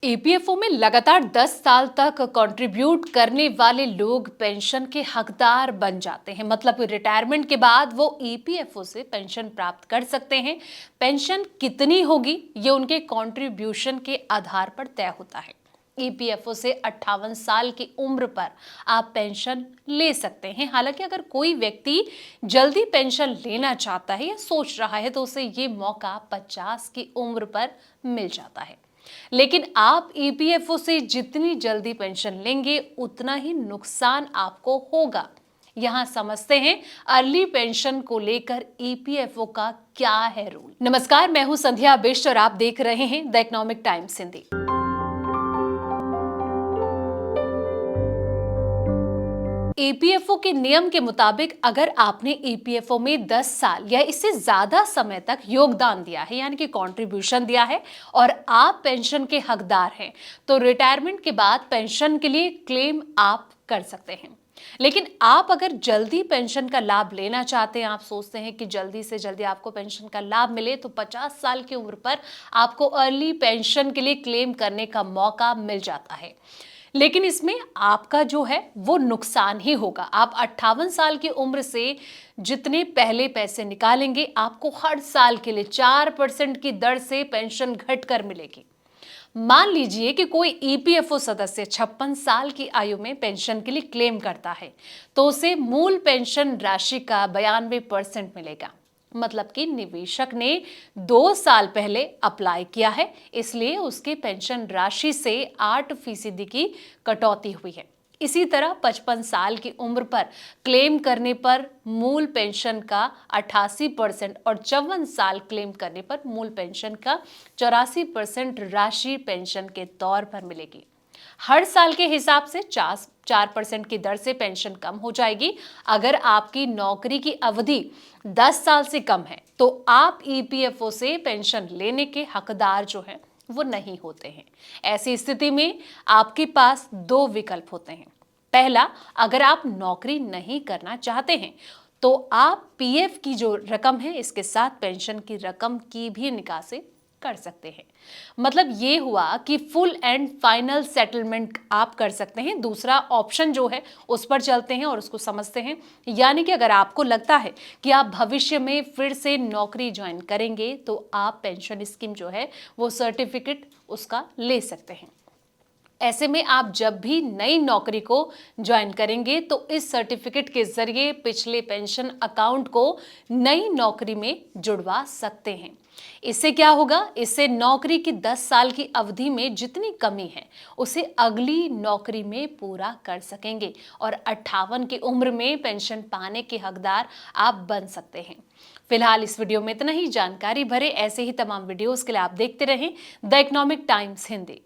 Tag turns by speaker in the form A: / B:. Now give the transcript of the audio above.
A: EPFO में लगातार 10 साल तक कंट्रीब्यूट करने वाले लोग पेंशन के हकदार बन जाते हैं। मतलब रिटायरमेंट के बाद वो ईपीएफओ से पेंशन प्राप्त कर सकते हैं। पेंशन कितनी होगी ये उनके कंट्रीब्यूशन के आधार पर तय होता है। ईपीएफओ से 58 साल की उम्र पर आप पेंशन ले सकते हैं। हालांकि अगर कोई व्यक्ति जल्दी पेंशन लेना चाहता है या सोच रहा है तो उसे ये मौका 50 की उम्र पर मिल जाता है। लेकिन आप ईपीएफओ से जितनी जल्दी पेंशन लेंगे उतना ही नुकसान आपको होगा। यहां समझते हैं अर्ली पेंशन को लेकर ईपीएफओ का क्या है रूल। नमस्कार, मैं हूं संध्या बिष्ट और आप देख रहे हैं the economic times Hindi. EPFO के नियम के मुताबिक अगर आपने ईपीएफओ में 10 साल या इससे ज्यादा समय तक योगदान दिया है यानी कि कंट्रीब्यूशन दिया है और आप पेंशन के हकदार हैं तो रिटायरमेंट के बाद पेंशन के लिए क्लेम आप कर सकते हैं। लेकिन आप अगर जल्दी पेंशन का लाभ लेना चाहते हैं, आप सोचते हैं कि जल्दी से जल्दी आपको पेंशन का लाभ मिले तो 50 साल की उम्र पर आपको अर्ली पेंशन के लिए क्लेम करने का मौका मिल जाता है। लेकिन इसमें आपका जो है वो नुकसान ही होगा। आप 58 साल की उम्र से जितने पहले पैसे निकालेंगे आपको हर साल के लिए 4% की दर से पेंशन घटकर मिलेगी। मान लीजिए कि कोई ईपीएफओ सदस्य 56 साल की आयु में पेंशन के लिए क्लेम करता है तो उसे मूल पेंशन राशि का 92% मिलेगा। मतलब कि निवेशक ने 2 साल पहले अप्लाई किया है, इसलिए उसके पेंशन राशि से 8% की कटौती हुई है। इसी तरह 55 साल की उम्र पर क्लेम करने पर मूल पेंशन का 88% और 54 साल क्लेम करने पर मूल पेंशन का 84% राशि पेंशन के तौर पर मिलेगी। हर साल के हिसाब से 4% की दर से पेंशन कम हो जाएगी। अगर आपकी नौकरी की अवधि 10 साल से कम है तो आप ईपीएफओ से पेंशन लेने के हकदार जो हैं वो नहीं होते हैं। ऐसी स्थिति में आपके पास 2 विकल्प होते हैं। पहला, अगर आप नौकरी नहीं करना चाहते हैं तो आप पीएफ की जो रकम है इसके साथ पेंशन की रकम की भी निकासी कर सकते हैं। मतलब ये हुआ कि फुल एंड फाइनल सेटलमेंट आप कर सकते हैं। दूसरा ऑप्शन जो है उस पर चलते हैं और उसको समझते हैं। यानी कि अगर आपको लगता है कि आप भविष्य में फिर से नौकरी ज्वाइन करेंगे तो आप पेंशन स्कीम जो है वो सर्टिफिकेट उसका ले सकते हैं। ऐसे में आप जब भी नई नौकरी को ज्वाइन करेंगे तो इस सर्टिफिकेट के जरिए पिछले पेंशन अकाउंट को नई नौकरी में जुड़वा सकते हैं। इससे क्या होगा? इससे नौकरी की 10 साल की अवधि में जितनी कमी है उसे अगली नौकरी में पूरा कर सकेंगे और 58 की उम्र में पेंशन पाने के हकदार आप बन सकते हैं। फिलहाल इस वीडियो में इतना ही। जानकारी भरे ऐसे ही तमाम वीडियोस के लिए आप देखते रहें द इकोनॉमिक टाइम्स हिंदी।